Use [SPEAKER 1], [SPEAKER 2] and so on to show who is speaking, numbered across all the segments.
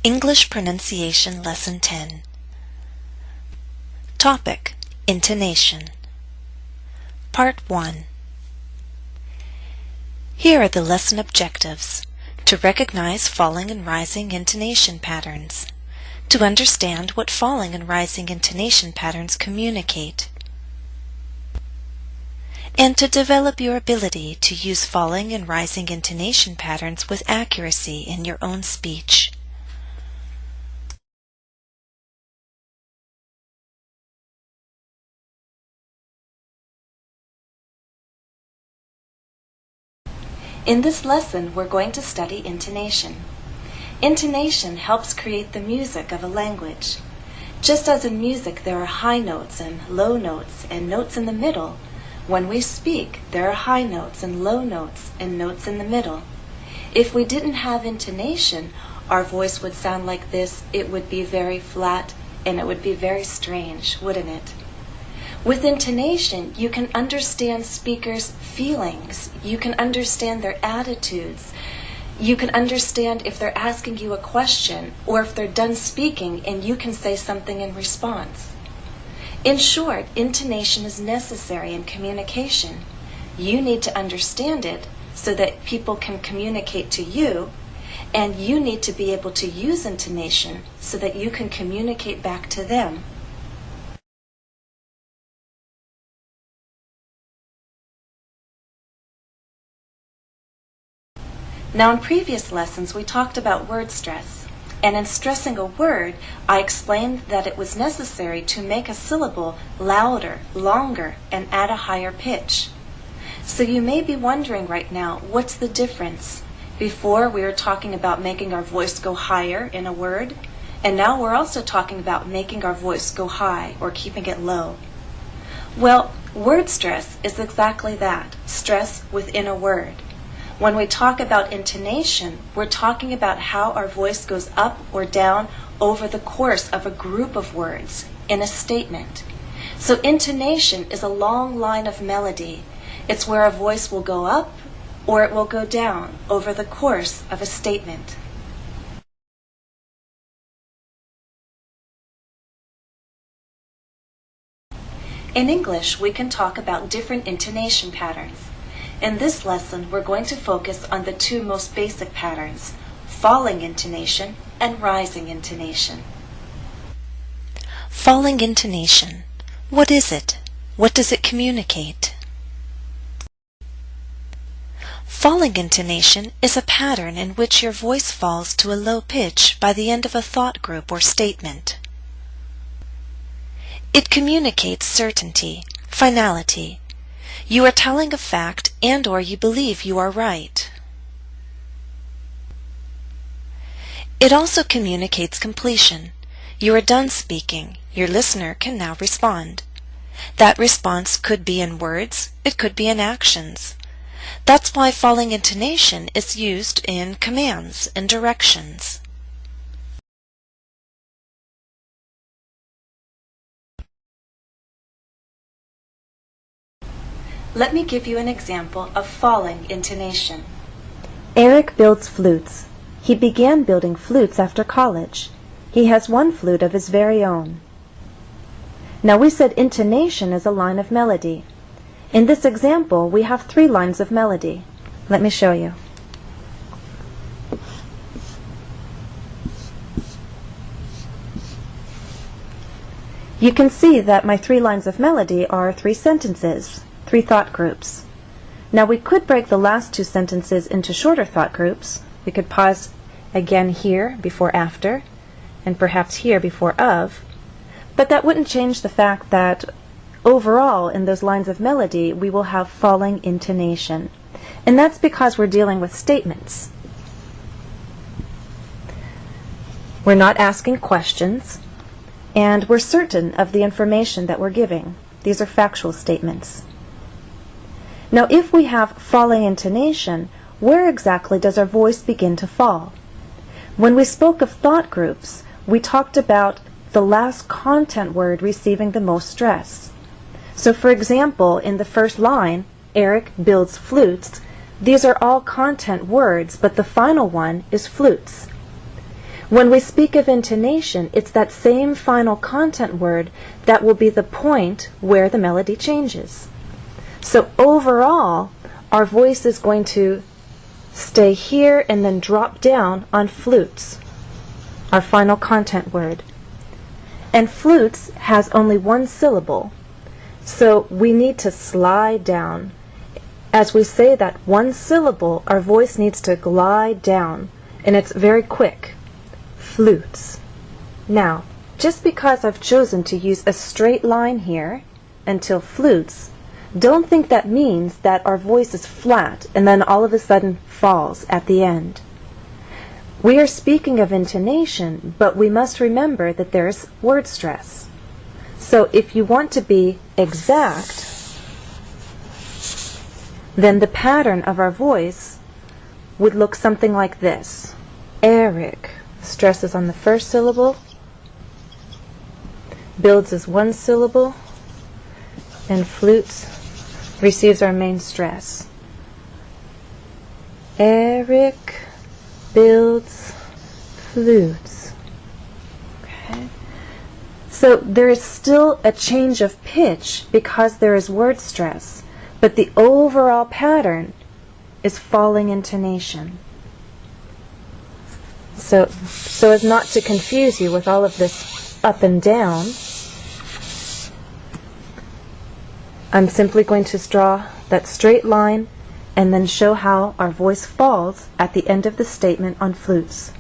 [SPEAKER 1] English Pronunciation Lesson 10. Topic: Intonation. Part 1. Here are the lesson objectives: to recognize falling and rising intonation patterns, to understand what falling and rising intonation patterns communicate, and to develop your ability to use falling and rising intonation patterns with accuracy in your own speech. In this lesson, we're going to study intonation. Intonation helps create the music of a language. Just as in music there are high notes and low notes and notes in the middle, when we speak there are high notes and low notes and notes in the middle. If we didn't have intonation, our voice would sound like this. It would be very flat and it would be very strange, wouldn't it? With intonation, you can understand speakers' feelings. You can understand their attitudes. You can understand if they're asking you a question or if they're done speaking and you can say something in response. In short, intonation is necessary in communication. You need to understand it so that people can communicate to you, and you need to be able to use intonation so that you can communicate back to them. Now, in previous lessons, we talked about word stress. And in stressing a word, I explained that it was necessary to make a syllable louder, longer, and at a higher pitch. So you may be wondering right now, what's the difference? Before, we were talking about making our voice go higher in a word, and now we're also talking about making our voice go high or keeping it low. Well, word stress is exactly that, stress within a word. When we talk about intonation, we're talking about how our voice goes up or down over the course of a group of words in a statement. So intonation is a long line of melody. It's where a voice will go up or it will go down over the course of a statement. In English, we can talk about different intonation patterns. In this lesson, we're going to focus on the two most basic patterns, falling intonation and rising intonation. Falling intonation. What is it? What does it communicate? Falling intonation is a pattern in which your voice falls to a low pitch by the end of a thought group or statement. It communicates certainty, finality. You are telling a fact and/or you believe you are right. It also communicates completion. You are done speaking. Your listener can now respond. That response could be in words, it could be in actions. That's why falling intonation is used in commands and directions. Let me give you an example of falling intonation.
[SPEAKER 2] Eric builds flutes. He began building flutes after college. He has one flute of his very own. Now we said intonation is a line of melody. In this example, we have 3 lines of melody. Let me show you. You can see that my 3 lines of melody are 3 sentences. 3 thought groups. Now we could break the last 2 sentences into shorter thought groups. We could pause again here before after, and perhaps here before of, but that wouldn't change the fact that overall in those lines of melody we will have falling intonation. And that's because we're dealing with statements. We're not asking questions, and we're certain of the information that we're giving. These are factual statements. Now, if we have falling intonation, where exactly does our voice begin to fall? When we spoke of thought groups, we talked about the last content word receiving the most stress. So, for example, in the first line, Eric builds flutes, these are all content words, but the final one is flutes. When we speak of intonation, it's that same final content word that will be the point where the melody changes. So overall, our voice is going to stay here and then drop down on flutes, our final content word. And flutes has only one syllable, so we need to slide down. As we say that one syllable, our voice needs to glide down, and it's very quick. Flutes. Now, just because I've chosen to use a straight line here until flutes, don't think that means that our voice is flat and then all of a sudden falls at the end. We are speaking of intonation, but we must remember that there's word stress. So if you want to be exact, then the pattern of our voice would look something like this. Eric stresses on the first syllable, builds as one syllable, and flutes receives our main stress. Eric builds flutes. Okay. So there is still a change of pitch because there is word stress, but the overall pattern is falling intonation. So as not to confuse you with all of this up and down, I'm simply going to draw that straight line and then show how our voice falls at the end of the statement on flutes.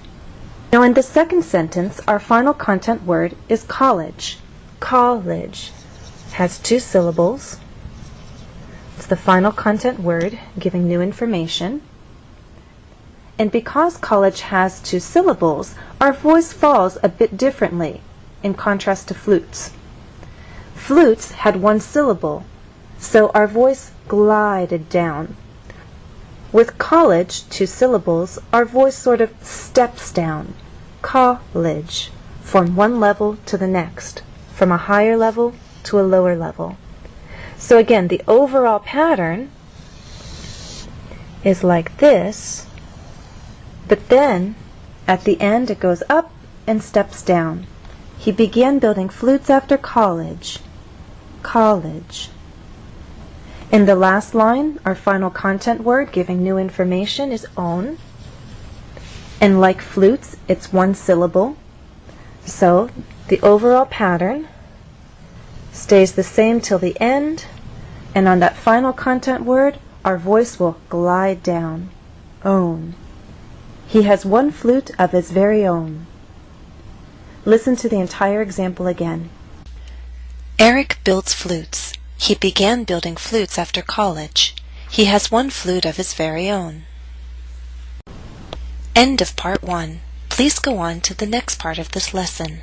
[SPEAKER 2] Now in the second sentence, our final content word is college. College has two syllables. It's the final content word giving new information. And because college has two syllables, our voice falls a bit differently in contrast to flutes. Flutes had one syllable, so our voice glided down. With college, two syllables, our voice sort of steps down. College, from one level to the next, from a higher level to a lower level. So again, the overall pattern is like this, but then at the end it goes up and steps down. He began building flutes after college. College. In the last line, our final content word giving new information is own. And like flutes, it's one syllable. So the overall pattern stays the same till the end, and on that final content word, our voice will glide down. Own. He has one flute of his very own. Listen to the entire example again.
[SPEAKER 1] Eric builds flutes. He began building flutes after college. He has one flute of his very own. End of part 1. Please go on to the next part of this lesson.